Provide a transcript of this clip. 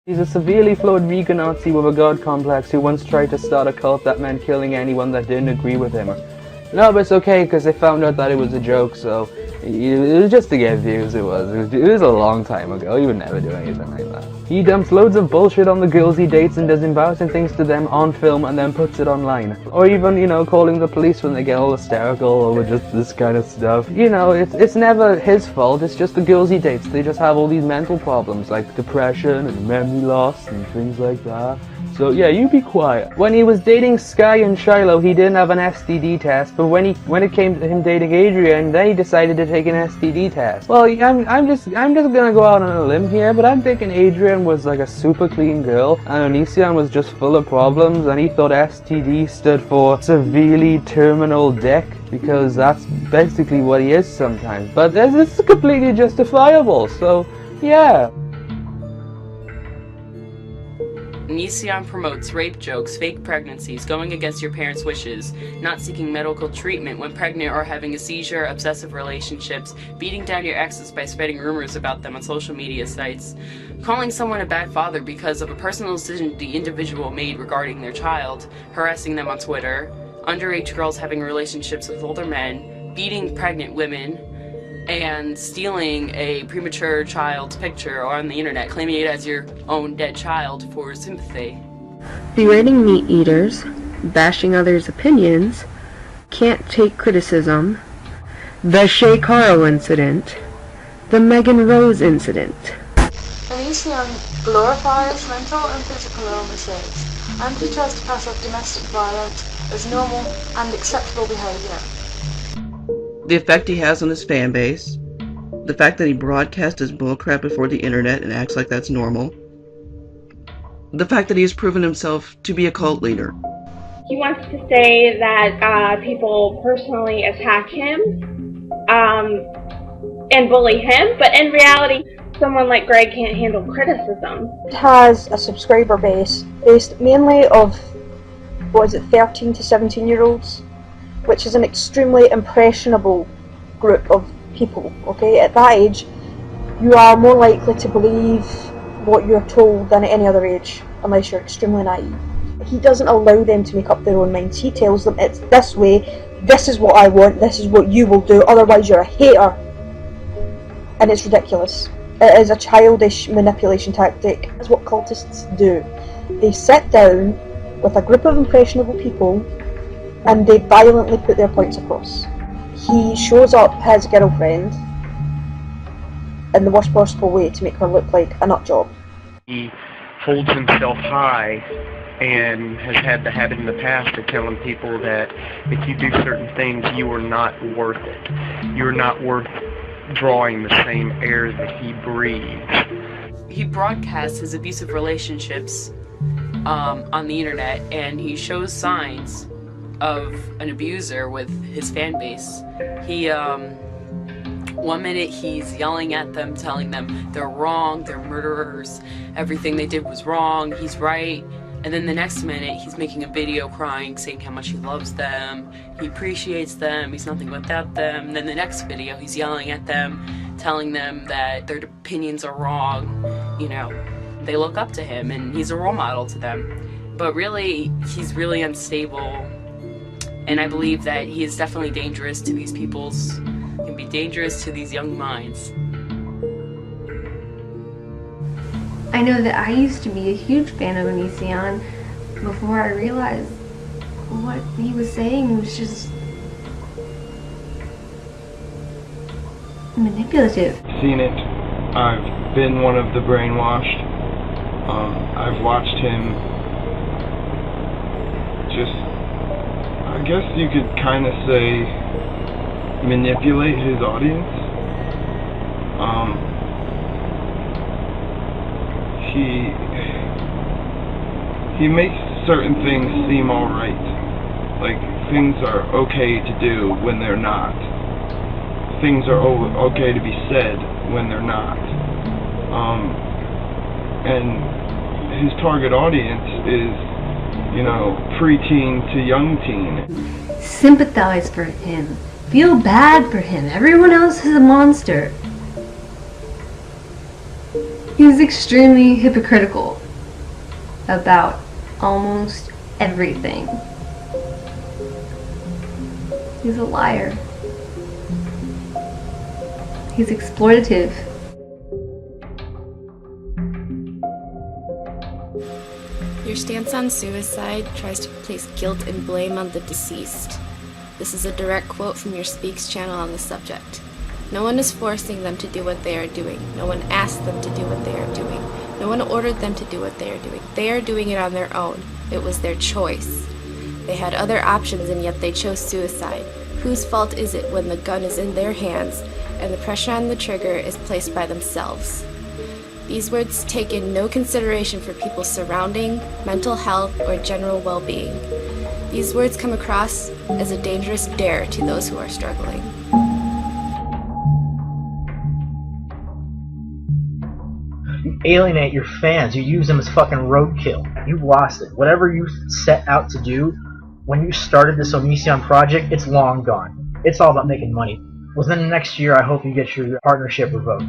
He's a severely flawed vegan Nazi with a god complex who once tried to start a cult that meant killing anyone that didn't agree with him. No, but it's okay because they found out that it was a joke, so it was just to get views. It was a long time ago. He would never do anything like that. He dumps loads of bullshit on the girls he dates and does embarrassing things to them on film and then puts it online. Or even, you know, calling the police when they get all hysterical over just this kind of stuff. You know, it's never his fault, it's just the girls he dates. They just have all these mental problems like depression and memory loss and things like that. So yeah, you be quiet. When he was dating Sky and Shiloh, he didn't have an STD test, but when it came to him dating Adrian, then he decided to take an STD test. Well, I'm just gonna go out on a limb here, but I'm thinking Adrian was like a super clean girl, and Onision was just full of problems, and he thought STD stood for severely terminal dick, because that's basically what he is sometimes. But this is completely justifiable, so yeah. Onision promotes rape jokes, fake pregnancies, going against your parents' wishes, not seeking medical treatment when pregnant or having a seizure, obsessive relationships, beating down your exes by spreading rumors about them on social media sites, calling someone a bad father because of a personal decision the individual made regarding their child, harassing them on Twitter, underage girls having relationships with older men, beating pregnant women, and stealing a premature child's picture on the internet, claiming it as your own dead child for sympathy. Berating meat eaters, bashing others' opinions, can't take criticism, the Shay Carl incident, the Megan Rose incident. Onision glorifies mental and physical illnesses, and he tries to pass off domestic violence as normal and acceptable behaviour. The effect he has on his fan base, the fact that he broadcasts his bullcrap before the internet and acts like that's normal, the fact that he has proven himself to be a cult leader. He wants to say that people personally attack him and bully him, but in reality, someone like Greg can't handle criticism. It has a subscriber base based mainly of, 13 to 17-year-olds, which is an extremely impressionable group of people, okay? At that age, you are more likely to believe what you're told than at any other age, unless you're extremely naive. He doesn't allow them to make up their own minds. He tells them, it's this way, this is what I want, this is what you will do, otherwise you're a hater. And it's ridiculous. It is a childish manipulation tactic. It's what cultists do. They sit down with a group of impressionable people and they violently put their points across. He shows up his girlfriend in the worst possible way to make her look like a nutjob. He holds himself high and has had the habit in the past of telling people that if you do certain things, you are not worth it. You're not worth drawing the same air that he breathes. He broadcasts his abusive relationships on the internet, and he shows signs of an abuser with his fan base. He, one minute he's yelling at them, telling them they're wrong, they're murderers, everything they did was wrong, he's right. And then the next minute he's making a video crying, saying how much he loves them, he appreciates them, he's nothing without them. And then the next video he's yelling at them, telling them that their opinions are wrong, you know. They look up to him and he's a role model to them. But really, he's really unstable. And I believe that he is definitely dangerous to these people's, can be dangerous to these young minds. I know that I used to be a huge fan of Onision before I realized what he was saying was just manipulative. Seen it. I've been one of the brainwashed. I've watched him just, I guess you could kind of say, manipulate his audience. He makes certain things seem alright. Like, things are okay to do when they're not. Things are okay to be said when they're not. And his target audience is, you know, preteen to young teen. Sympathize for him. Feel bad for him. Everyone else is a monster. He was extremely hypocritical about almost everything. He's a liar. He's exploitative. Your stance on suicide tries to place guilt and blame on the deceased. This is a direct quote from your Speaks channel on the subject. No one is forcing them to do what they are doing. No one asked them to do what they are doing. No one ordered them to do what they are doing. They are doing it on their own. It was their choice. They had other options and yet they chose suicide. Whose fault is it when the gun is in their hands and the pressure on the trigger is placed by themselves? These words take in no consideration for people's surrounding, mental health, or general well-being. These words come across as a dangerous dare to those who are struggling. You alienate your fans. You use them as fucking roadkill. You've lost it. Whatever you set out to do when you started this Onision project, it's long gone. It's all about making money. Within the next year, I hope you get your partnership revoked.